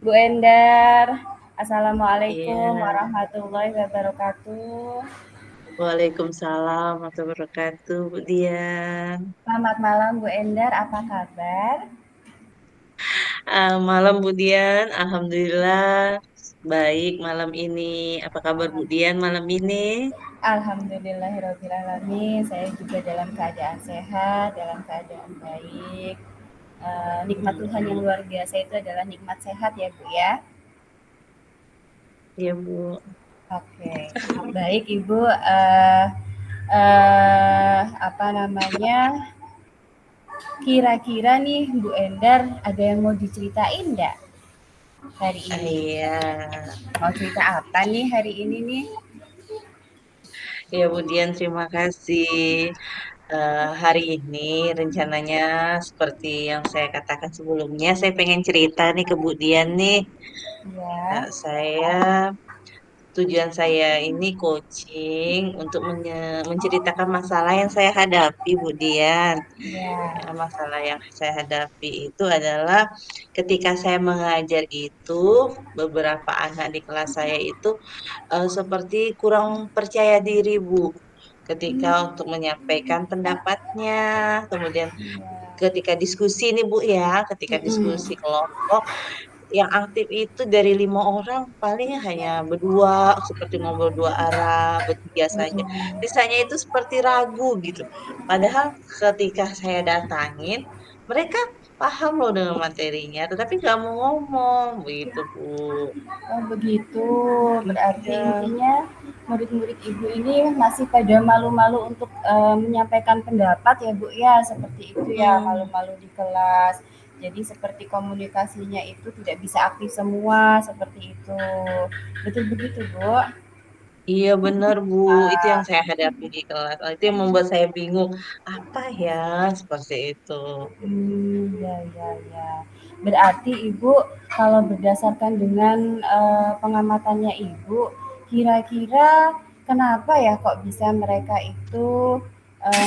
Bu Endar, Assalamualaikum Iya, warahmatullahi wabarakatuh. waalaikumsalam warahmatullahi wabarakatuh, Bu Dian. Selamat malam Bu Endar, apa kabar? Malam Bu Dian, Alhamdulillah baik malam ini. Apa kabar Bu Dian malam ini? Alhamdulillahirrahmanirrahim, saya juga dalam keadaan sehat, dalam keadaan baik. Nikmat Tuhan yang Hmm, luar biasa itu adalah nikmat sehat ya Bu ya. iya Bu. Oke, baik Ibu. Apa namanya? Kira-kira nih Bu Endar ada yang mau diceritain nggak hari ini? Iya, Mau cerita apa nih hari ini nih? iya Bu Dian terima kasih. Hari ini rencananya seperti yang saya katakan sebelumnya, saya pengen cerita nih ke Bu Dian nih. Ya, Saya Tujuan saya ini coaching untuk menceritakan masalah yang saya hadapi, Bu Dian. Ya, ya. masalah yang saya hadapi itu adalah ketika saya mengajar itu, beberapa anak di kelas saya itu seperti kurang percaya diri, Bu. Ketika untuk menyampaikan pendapatnya, kemudian ketika diskusi nih Bu ya, ketika diskusi Mm-mm. kelompok, yang aktif itu dari 5 orang paling hanya berdua, seperti ngobrol dua arah, bertiga saja. Mm-mm. Sisanya itu seperti ragu gitu. Padahal ketika saya datangin, mereka paham loh dengan materinya, tetapi nggak mau ngomong, begitu Bu. Oh begitu, berarti Iya, intinya murid-murid ibu ini masih pada malu-malu untuk menyampaikan pendapat ya Bu ya, seperti itu ya, mm, malu-malu di kelas. Jadi seperti komunikasinya itu tidak bisa aktif semua, seperti itu. Betul begitu Bu? iya benar Bu, itu yang Ah, saya hadapi di kelas. Itu yang membuat saya bingung, apa ya seperti itu. Ya ya ya. Berarti Ibu kalau berdasarkan dengan, pengamatannya Ibu, kira-kira kenapa ya kok bisa mereka itu,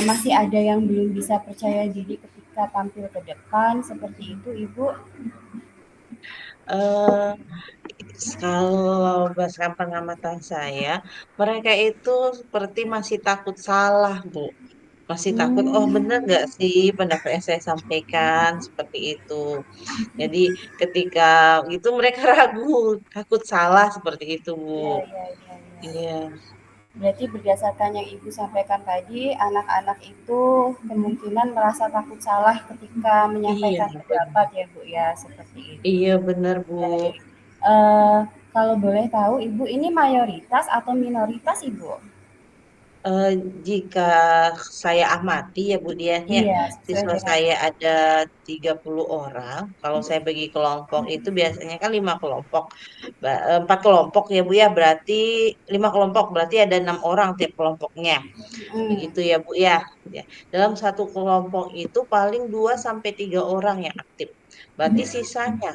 masih ada yang belum bisa percaya diri ketika tampil ke depan, seperti itu Ibu? eh Kalau berdasarkan pengamatan saya, mereka itu seperti masih takut salah, Bu. Masih takut, oh bener Mmm, nggak sih pendapat yang saya sampaikan seperti itu. Jadi ketika itu mereka ragu, takut salah seperti itu, Bu. iya iya iya iya. Iya, Berarti berdasarkan yang Ibu sampaikan tadi, anak-anak itu kemungkinan merasa takut salah ketika iya, menyampaikan pendapat benar. ya, Bu, ya, seperti itu. Iya, benar, Bu. Baik. Eee, Kalau boleh tahu Ibu ini mayoritas atau minoritas Ibu? Eh, Jika saya amati ya Bu Dian ya, Iya, sesuai siswa dengan saya ada 30 orang. Kalau saya bagi kelompok itu biasanya kan 5 kelompok. 4 kelompok ya Bu ya, berarti 5 kelompok, berarti ada 6 orang tiap kelompoknya. mhm, Begitu ya Bu ya. Ya. Dalam satu kelompok itu paling 2 sampai 3 orang yang aktif. Berarti sisanya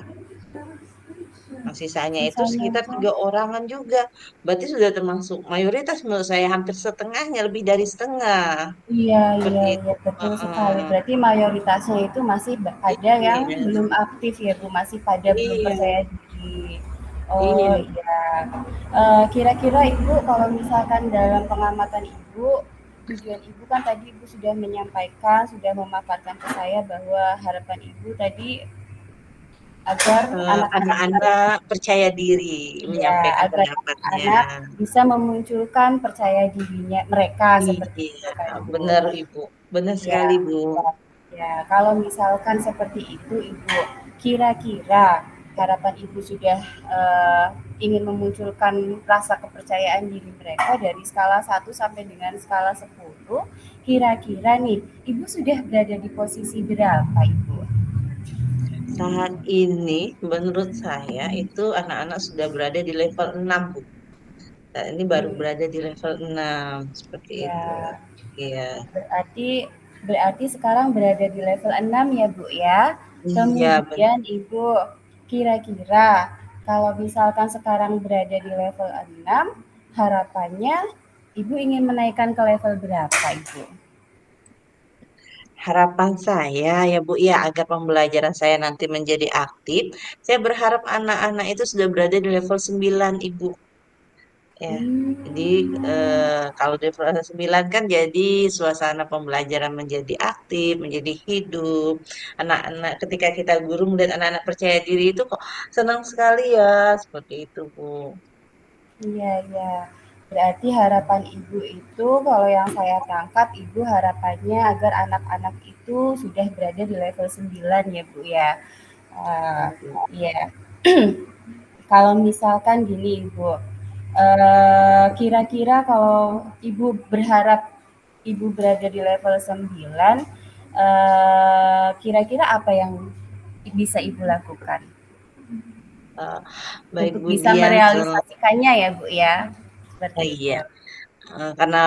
itu sisanya sekitar itu 3 orangan juga. Berarti sudah termasuk mayoritas menurut saya hampir setengahnya, lebih dari setengah. iya Seperti iya itu. iya, betul sekali. Heeh. Berarti mayoritasnya itu masih ada yang Iya, belum aktif ya, Bu, masih pada belum iya, percaya diri. Oh, iya. iya. Kira-kira Ibu kalau misalkan dalam pengamatan Ibu, tujuan Ibu kan tadi Ibu sudah menyampaikan, sudah memaparkan ke saya bahwa harapan Ibu tadi agar anak-anak Anak-anak percaya diri ya menyampaikan agar pendapatnya. anak-anak bisa memunculkan percaya dirinya mereka seperti itu Iya, kan Bu. benar Ibu. Benar Ya, sekali Bu. ya, ya. Kalau misalkan seperti itu Ibu, kira-kira harapan Ibu sudah ingin memunculkan rasa kepercayaan diri mereka dari skala 1 sampai dengan skala 10, kira-kira nih Ibu sudah berada di posisi berapa Ibu? Saat ini menurut saya itu anak-anak sudah berada di level 6 Bu. Saat ini baru Hmm, berada di level 6 seperti itu. ya, Iya. berarti berarti sekarang berada di level 6 ya, Bu, ya. Iya, benar. Kemudian Ibu kira-kira kalau misalkan sekarang berada di level 6, harapannya Ibu ingin menaikkan ke level berapa, Ibu? Harapan saya ya Bu ya agar pembelajaran saya nanti menjadi aktif, saya berharap anak-anak itu sudah berada di level 9 Ibu. Ya, jadi Hmm, kalau di level 9 kan jadi suasana pembelajaran menjadi aktif, menjadi hidup. Anak-anak ketika kita guru melihat anak-anak percaya diri itu kok senang sekali ya, seperti itu Bu. iya iya. Berarti harapan Ibu itu kalau yang saya tangkap Ibu harapannya agar anak-anak itu sudah berada di level 9 ya Bu ya. Ya, Eee, Bu. iya. Kalau misalkan gini Ibu, kira-kira kalau Ibu berharap Ibu berada di level 9, kira-kira apa yang bisa Ibu lakukan Eh, Baik untuk Bu bisa Dian, merealisasikannya ya Bu ya? Seperti iya. itu. Karena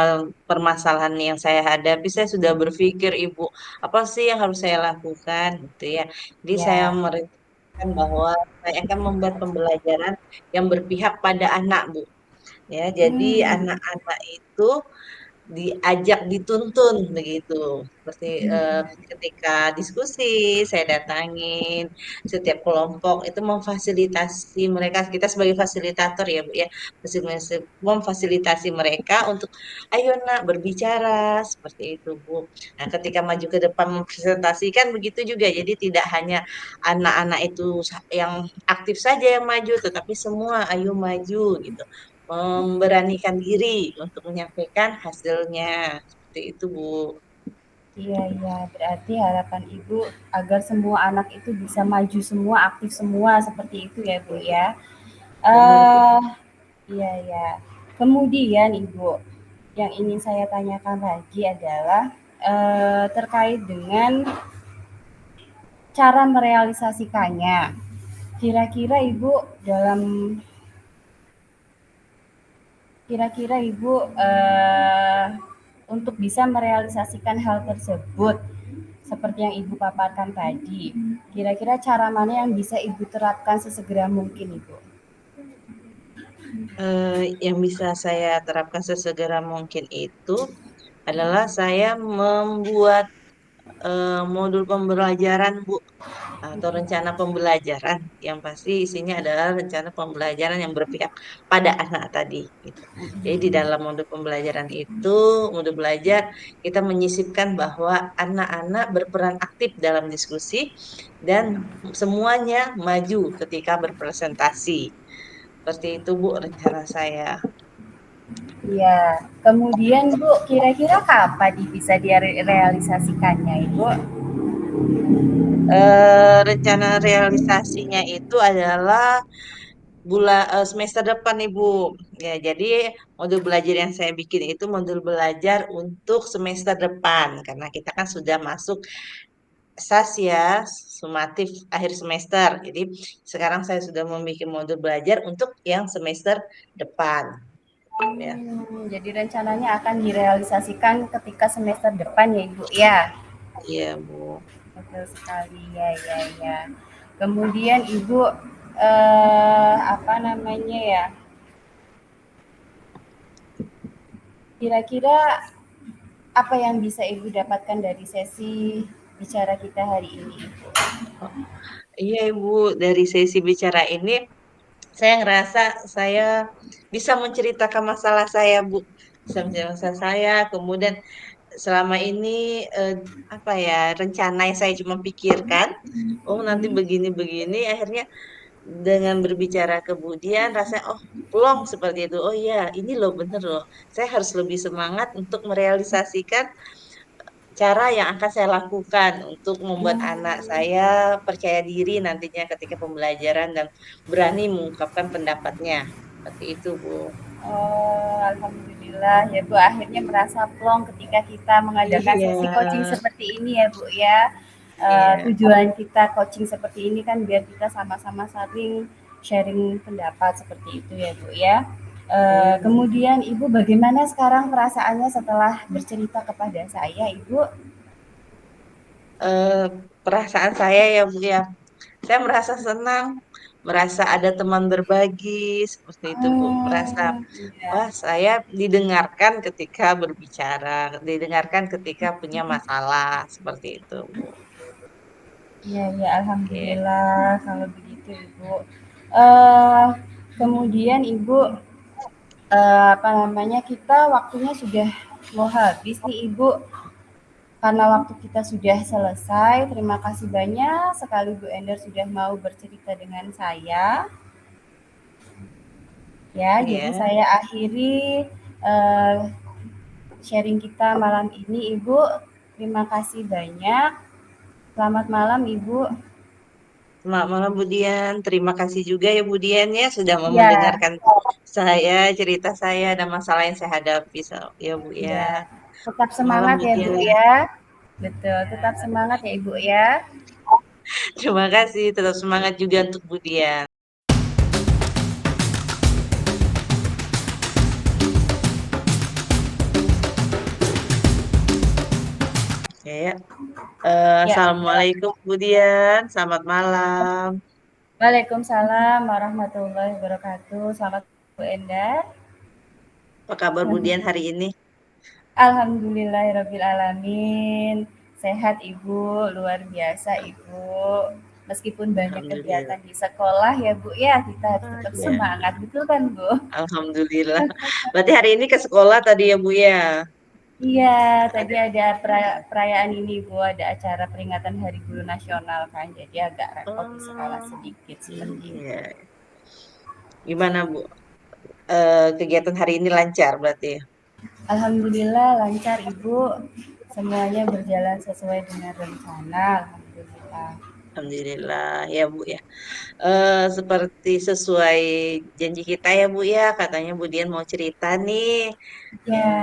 permasalahan yang saya hadapi, saya sudah berpikir, Ibu, apa sih yang harus saya lakukan, gitu ya. Jadi saya Ya. merencanakan bahwa saya akan membuat pembelajaran yang berpihak pada anak, Bu. Ya, jadi Hmm. anak-anak itu diajak dituntun begitu. Seperti, ketika diskusi saya datangin setiap kelompok itu memfasilitasi mereka, kita sebagai fasilitator ya, Bu, ya, memfasilitasi mereka untuk, "Ayo Nak, berbicara," seperti itu, Bu. Nah, ketika maju ke depan mempresentasikan begitu juga, jadi tidak hanya anak-anak itu yang aktif saja yang maju, tetapi semua ayo maju gitu. Memberanikan diri untuk menyampaikan hasilnya, seperti itu, Bu. Iya iya, berarti harapan Ibu agar semua anak itu bisa maju semua, aktif semua, seperti itu ya, Bu, ya? Benar, Bu. Eh, iya iya. Kemudian Ibu, yang ingin saya tanyakan lagi adalah, terkait dengan cara merealisasikannya. Kira-kira Ibu dalam Kira-kira Ibu, untuk bisa merealisasikan hal tersebut, seperti yang Ibu paparkan tadi, kira-kira cara mana yang bisa Ibu terapkan sesegera mungkin, Ibu? Yang bisa saya terapkan sesegera mungkin itu adalah saya membuat, modul pembelajaran, Bu. Atau rencana pembelajaran yang pasti isinya adalah rencana pembelajaran yang berpihak pada anak tadi gitu. Jadi di dalam modul pembelajaran itu, modul belajar kita menyisipkan bahwa anak-anak berperan aktif dalam diskusi dan semuanya maju ketika berpresentasi. Seperti itu Bu rencana saya. Ya, kemudian Bu, kira-kira kapan bisa direalisasikannya, Ibu? Rencana realisasinya itu adalah semester depan Ibu. Ya, jadi modul belajar yang saya bikin itu modul belajar untuk semester depan karena kita kan sudah masuk SAS ya, sumatif akhir semester. Jadi sekarang saya sudah membuat modul belajar untuk yang semester depan. Ya, Jadi rencananya akan direalisasikan ketika semester depan ya, Ibu, ya? iya Bu. Betul sekali, ya ya ya. Kemudian Ibu, apa namanya ya, kira-kira apa yang bisa Ibu dapatkan dari sesi bicara kita hari ini, Ibu? Oh, iya Ibu, dari sesi bicara ini saya ngerasa saya bisa menceritakan masalah saya Bu. Bisa menceritakan masalah saya, kemudian selama ini, apa ya, rencana yang saya cuma pikirkan, oh nanti Mhm. begini-begini, akhirnya dengan berbicara kemudian rasanya, oh plong seperti itu, oh iya ini loh bener loh, saya harus lebih semangat untuk merealisasikan cara yang akan saya lakukan untuk membuat anak Mmm, saya percaya diri nantinya ketika pembelajaran dan berani mengungkapkan pendapatnya, seperti itu Bu. oh, alhamdulillah ya Bu, akhirnya merasa plong ketika kita mengadakan Iya, sesi coaching seperti ini ya Bu ya. iya, Tujuan kita coaching seperti ini kan biar kita sama-sama saling sharing pendapat seperti itu ya Bu ya. iya Bu. Kemudian Ibu bagaimana sekarang perasaannya setelah bercerita kepada saya Ibu? Eee, Perasaan saya ya Bu ya, Saya merasa senang, merasa ada teman berbagi, seperti itu, Bu. Merasa, Iya. wah saya didengarkan ketika berbicara, didengarkan ketika punya masalah, seperti itu, Bu. Iya, iya, Oke, alhamdulillah kalau begitu Ibu. Eh, kemudian Ibu, apa namanya, kita waktunya sudah mau habis nih Ibu. Karena waktu kita sudah selesai, terima kasih banyak sekali Bu Ender sudah mau bercerita dengan saya. Ya, jadi iya. saya akhiri eh, sharing kita malam ini Ibu. Terima kasih banyak. Selamat malam Ibu. Selamat malam, Bu Dian. Terima kasih juga ya, Bu Dian, ya, sudah mau Ya, mendengarkan saya, cerita saya, dan masalah yang saya hadapi. Ya, Bu, ya. ya. Tetap Malam, semangat Bu ya Bu Dian. ya. Betul, tetap semangat ya Ibu ya. Terima kasih, tetap semangat juga untuk Bu Dian. Ya, Ya, Assalamualaikum, Bu Dian. Selamat malam. Waalaikumsalam warahmatullahi wabarakatuh. Selamat Bu Enda. Apa kabar Bu Dian hari ini? Alhamdulillahirabbil alamin. Sehat Ibu, luar biasa Ibu. Meskipun banyak Alhamdulillah. kegiatan di sekolah ya Bu ya, kita harus Ah, tetap iya. semangat, betul kan Bu? Alhamdulillah. Berarti hari ini ke sekolah tadi ya, Bu, ya? Iya, tadi Ada. ada perayaan ini Bu, ada acara peringatan Hari Guru Nasional kan, jadi agak repot di sekolah Oh, sedikit seperti itu. iya. Gimana, Bu? Kegiatan hari ini lancar berarti ya? Alhamdulillah lancar Ibu, semuanya berjalan sesuai dengan rencana, alhamdulillah. Alhamdulillah ya, Bu, ya. Seperti sesuai janji kita ya, Bu, ya. Katanya Bu Dian mau cerita nih.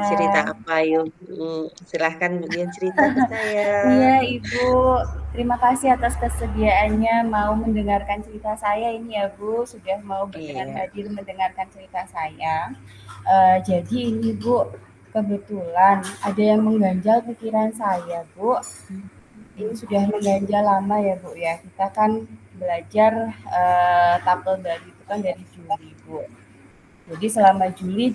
Cerita Ya, apa yuk, Bu? Silahkan Bu Dian cerita ke saya. iya Ibu, terima kasih atas kesediaannya mau mendengarkan cerita saya ini ya Bu, sudah mau berkenan Iya. hadir mendengarkan cerita saya. Jadi ini Bu, kebetulan ada yang mengganjal pikiran saya Bu, ini sudah mengganjal lama ya Bu ya, kita kan belajar tapel baru itu kan dari Juli Bu. Jadi selama Juli,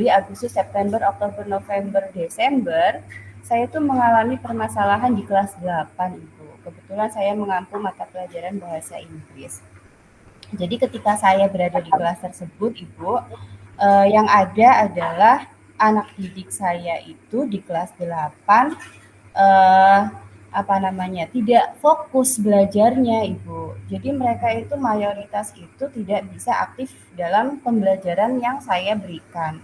Agustus, September, Oktober, November, Desember, saya tuh mengalami permasalahan di kelas 8 Ibu. Kebetulan saya mengampu mata pelajaran bahasa Inggris. Jadi ketika saya berada di kelas tersebut, Ibu, yang ada adalah anak didik saya itu di kelas 8 eh, apa namanya tidak fokus belajarnya Ibu. Jadi mereka itu mayoritas itu tidak bisa aktif dalam pembelajaran yang saya berikan.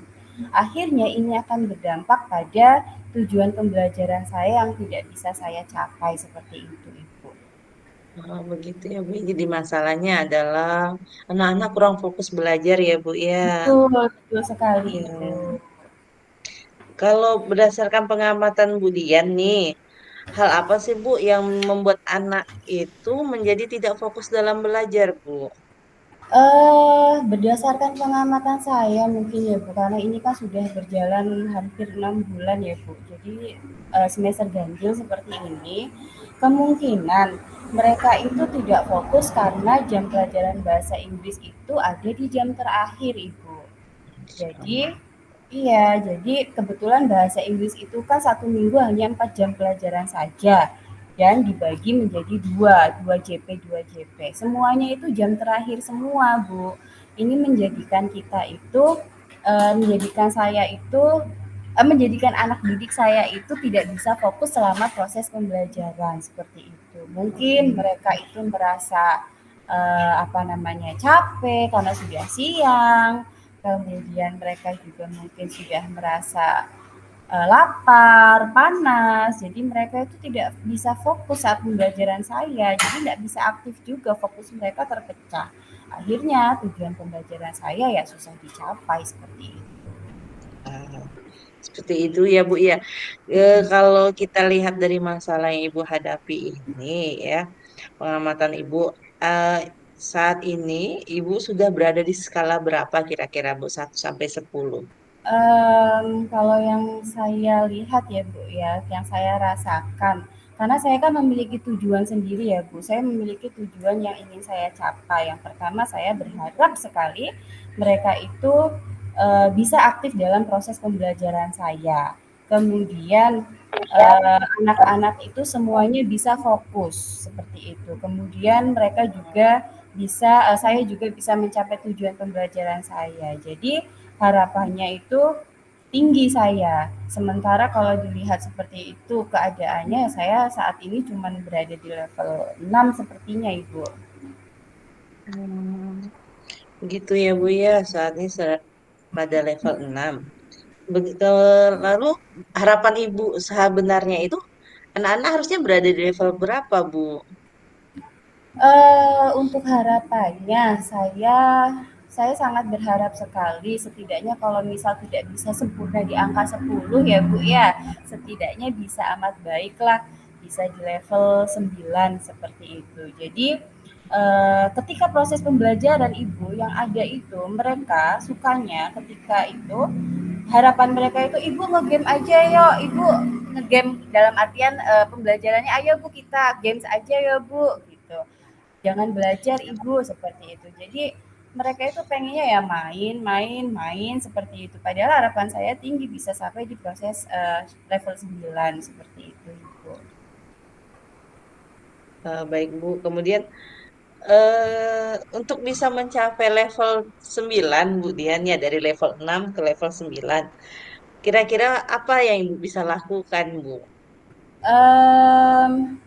Akhirnya ini akan berdampak pada tujuan pembelajaran saya yang tidak bisa saya capai seperti itu Ibu. Oh, begitu ya, Bu. Jadi masalahnya adalah anak-anak kurang fokus belajar ya, Bu, ya. Betul, betul sekali Ibu. Iya. Kalau berdasarkan pengamatan Bu Dian nih, hal apa sih, Bu, yang membuat anak itu menjadi tidak fokus dalam belajar, Bu? Berdasarkan pengamatan saya mungkin ya Bu, karena ini kan sudah berjalan hampir 6 bulan ya Bu. Jadi semester ganjil seperti ini, kemungkinan mereka itu tidak fokus karena jam pelajaran bahasa Inggris itu ada di jam terakhir Ibu. Jadi, iya, jadi kebetulan bahasa Inggris itu kan satu minggu hanya 4 jam pelajaran saja dan dibagi menjadi dua JP, dua JP. Semuanya itu jam terakhir semua, Bu. Ini menjadikan kita itu, menjadikan saya itu, menjadikan anak didik saya itu tidak bisa fokus selama proses pembelajaran seperti itu. Mungkin mereka itu merasa apa namanya capek karena sudah siang, kemudian mereka juga mungkin sudah merasa lapar, panas, jadi mereka itu tidak bisa fokus saat pembelajaran saya, jadi tidak bisa aktif juga, fokus mereka terpecah. Akhirnya tujuan pembelajaran saya ya susah dicapai seperti itu. Ah, seperti itu ya, Bu, ya. Kalau kita lihat dari masalah yang Ibu hadapi ini ya, pengamatan Ibu, eh, saat ini Ibu sudah berada di skala berapa kira-kira, Bu? 1 sampai 10. Kalau yang saya lihat ya Bu ya, yang saya rasakan, Karena saya kan memiliki tujuan sendiri ya Bu, saya memiliki tujuan yang ingin saya capai. Yang pertama saya berharap sekali mereka itu bisa aktif dalam proses pembelajaran saya. Kemudian anak-anak itu semuanya bisa fokus seperti itu. Kemudian mereka juga bisa, saya juga bisa mencapai tujuan pembelajaran saya. Jadi harapannya itu tinggi saya. Sementara kalau dilihat seperti itu keadaannya, saya saat ini cuma berada di level 6 sepertinya, Ibu. Hmm, gitu ya Bu ya, saat ini pada level 6. Begitu, lalu harapan Ibu sebenarnya itu anak-anak harusnya berada di level berapa Bu? Untuk harapannya, saya sangat berharap sekali setidaknya kalau misal tidak bisa sempurna di angka 10 ya Bu ya, setidaknya bisa amat baiklah, bisa di level 9 seperti itu. Jadi, ketika proses pembelajaran Ibu yang ada itu, mereka sukanya ketika itu, harapan mereka itu, "Ibu ngegame aja yuk, Ibu ngegame," dalam artian, pembelajarannya, "Ayo Bu kita games aja ya Bu," gitu. Jangan belajar ibu seperti itu. Jadi mereka itu pengennya ya main, main, main seperti itu. Padahal harapan saya tinggi bisa sampai di proses level 9 seperti itu ibu. Baik Bu, kemudian untuk bisa mencapai level 9 Bu Dian ya dari level 6 ke level 9. Kira-kira apa yang Ibu bisa lakukan Bu? Um,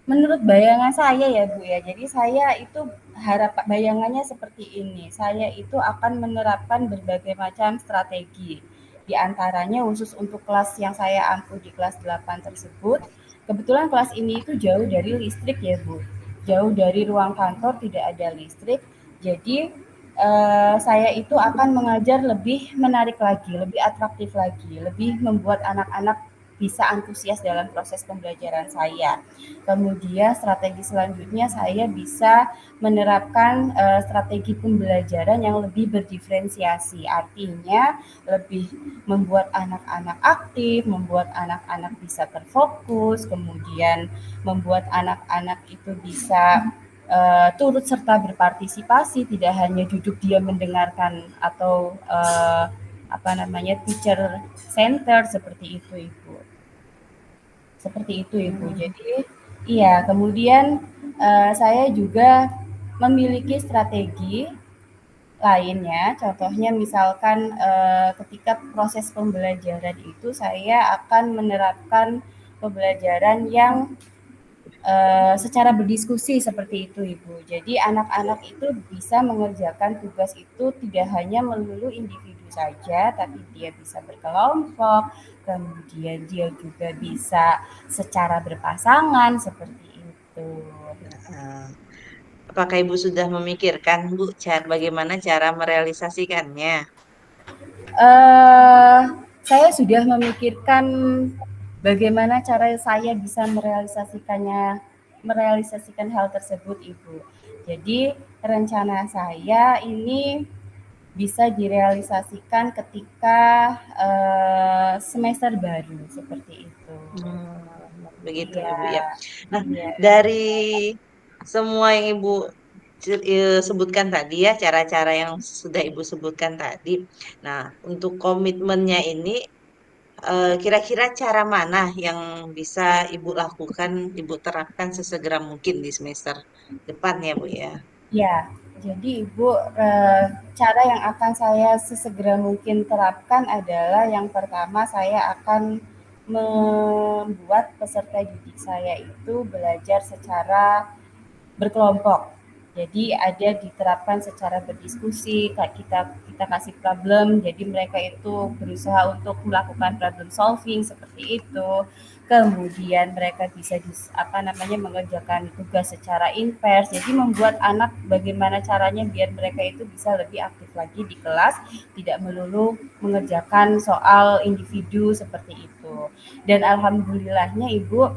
Menurut bayangan saya ya Bu ya, jadi saya itu harap bayangannya seperti ini, saya itu akan menerapkan berbagai macam strategi. Di antaranya khusus untuk kelas yang saya ampu di kelas 8 tersebut, kebetulan kelas ini itu jauh dari listrik ya Bu, jauh dari ruang kantor tidak ada listrik, jadi saya itu akan mengajar lebih menarik lagi, lebih atraktif lagi, lebih membuat anak-anak bisa antusias dalam proses pembelajaran saya. Kemudian strategi selanjutnya saya bisa menerapkan strategi pembelajaran yang lebih berdiferensiasi. Artinya lebih membuat anak-anak aktif, membuat anak-anak bisa terfokus, kemudian membuat anak-anak itu bisa turut serta berpartisipasi, tidak hanya duduk diam mendengarkan atau apa namanya teacher center seperti itu, Ibu. Seperti itu, Ibu. Hmm, Jadi iya, kemudian, saya juga memiliki strategi lainnya, contohnya misalkan, ketika proses pembelajaran itu saya akan menerapkan pembelajaran yang secara berdiskusi seperti itu, Ibu. Jadi anak-anak itu bisa mengerjakan tugas itu tidak hanya melulu individu saja, tapi dia bisa berkelompok, kemudian dia juga bisa secara berpasangan seperti itu. heeh. Apakah Ibu sudah memikirkan Bu, bagaimana cara merealisasikannya? Eh, saya sudah memikirkan bagaimana cara saya bisa merealisasikan hal tersebut, Ibu. Jadi rencana saya ini bisa direalisasikan ketika semester baru seperti itu. Begitu Iya, ya Bu ya. Nah, iya, dari semua yang Ibu sebutkan tadi ya, cara-cara yang sudah Ibu sebutkan tadi. Nah, untuk komitmennya ini, kira-kira cara mana yang bisa Ibu lakukan, Ibu terapkan sesegera mungkin di semester depan ya Bu ya? iya. Jadi Ibu, cara yang akan saya sesegera mungkin terapkan adalah yang pertama saya akan membuat peserta didik saya itu belajar secara berkelompok. Jadi ada diterapkan secara berdiskusi, kayak kita kasih problem, jadi mereka itu berusaha untuk melakukan problem solving seperti itu. Kemudian mereka bisa apa namanya mengerjakan tugas secara invers. Jadi membuat anak bagaimana caranya biar mereka itu bisa lebih aktif lagi di kelas, tidak melulu mengerjakan soal individu seperti itu. Dan alhamdulillahnya Ibu,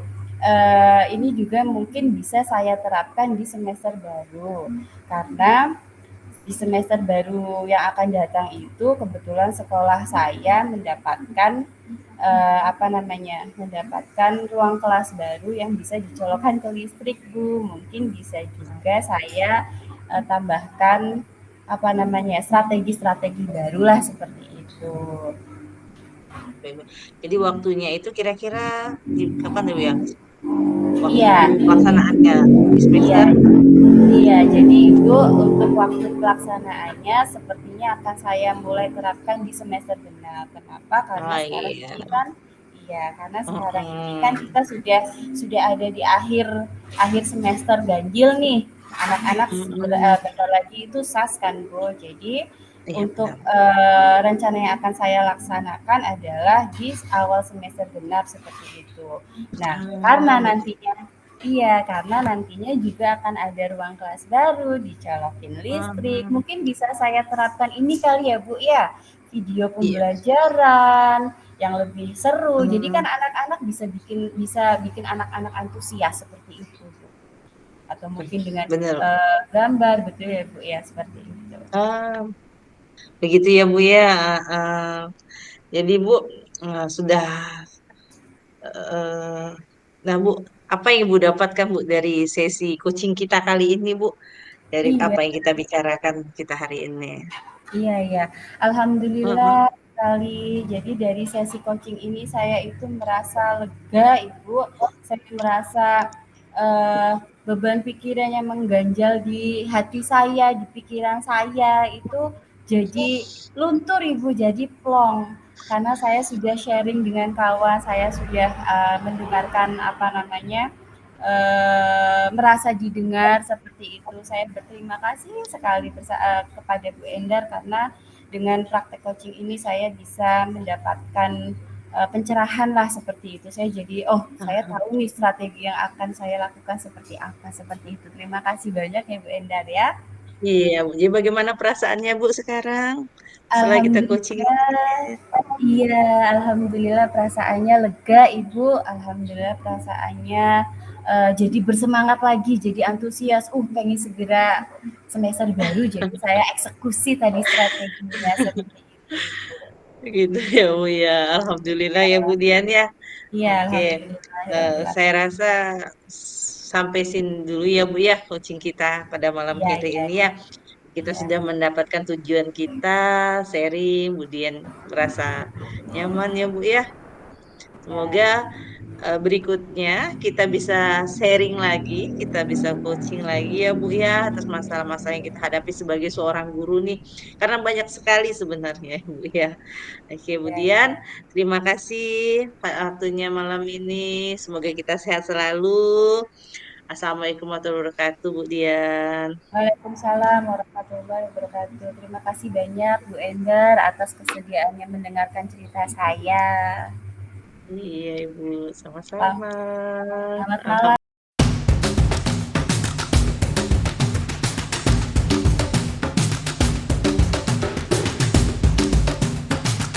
ini juga mungkin bisa saya terapkan di semester baru. Karena di semester baru yang akan datang itu kebetulan sekolah saya mendapatkan apa namanya, mendapatkan ruang kelas baru yang bisa dicolokkan ke listrik, Bu. Mungkin bisa juga saya, tambahkan, apa namanya, strategi-strategi barulah seperti itu. Jadi waktunya itu kira-kira kapan tuh ya? Waktu Iya, pelaksanaannya di iya, semester? iya. Jadi Ibu untuk waktu pelaksanaannya sepertinya akan saya mulai terapkan di semester genap. Kenapa? Karena Oh sekarang iya. ini kan iya, karena sekarang ini kan Mm-mm. kita sudah ada di akhir akhir semester ganjil nih. Anak-anak Mm-mm. bentar lagi itu SAS kan, Bu. Jadi Iya untuk benar. rencana yang akan saya laksanakan adalah di awal semester genap seperti itu. Nah, karena Ah, begitu. nantinya iya, karena nantinya juga akan ada ruang kelas baru, dicolokin listrik. Ah, Mungkin bisa saya terapkan ini kali ya, Bu, ya. Video iya. pembelajaran yang lebih seru. Jadi kan Mm, anak-anak bisa bikin anak-anak antusias seperti itu, Bu. Atau mungkin dengan benar. gambar, betul ya, Bu, ya, seperti itu. Ah, begitu ya Bu ya. Ah, jadi Bu sudah eh, nah Bu, apa yang Ibu dapatkan Bu dari sesi coaching kita kali ini Bu? Dari Iya, apa yang kita bicarakan kita hari ini? iya, iya. Alhamdulillah Mm-mm. sekali. Jadi dari sesi coaching ini saya itu merasa lega, Ibu. Saya merasa beban pikiran yang mengganjal di hati saya, di pikiran saya itu jadi luntur, Ibu, jadi plong. Karena saya sudah sharing dengan kawan, saya sudah mendengarkan apa namanya, merasa didengar seperti itu. Saya berterima kasih sekali kepada Bu Endar karena dengan praktek coaching ini saya bisa mendapatkan pencerahan lah seperti itu. Saya jadi, oh saya tahu nih strategi yang akan saya lakukan seperti apa, seperti itu. Terima kasih banyak ya Bu Endar ya. Iya, Bu. Jadi bagaimana perasaannya Bu sekarang setelah kita coaching ini? Alhamdulillah, iya, alhamdulillah perasaannya lega, Ibu. Alhamdulillah perasaannya jadi bersemangat lagi, jadi antusias. Pengen segera semester baru, jadi saya eksekusi tadi strateginya seperti itu, Ibu. Gitu ya Bu ya. Alhamdulillah ya Bu Dian ya. Iya, Oke, alhamdulillah. saya rasa sampai sini dulu ya Bu ya coaching kita pada malam Iya, hari iya, ini ya. iya, Kita iya, sudah mendapatkan tujuan kita, sharing, kemudian merasa nyaman ya Bu ya. Semoga iya. berikutnya kita bisa sharing lagi, kita bisa coaching lagi ya Bu ya atas masalah-masalah yang kita hadapi sebagai seorang guru nih. Karena banyak sekali sebenarnya ya Bu ya. Oke, Bu Iya, Dian, iya. terima kasih waktunya malam ini. Semoga kita sehat selalu. Assalamualaikum warahmatullahi wabarakatuh, Bu Dian. Waalaikumsalam warahmatullahi wabarakatuh. Terima kasih banyak Bu Ender atas kesediaannya mendengarkan cerita saya. Iya, Ibu. Wah, Sama-sama. selamat malam. Alhamdulillah.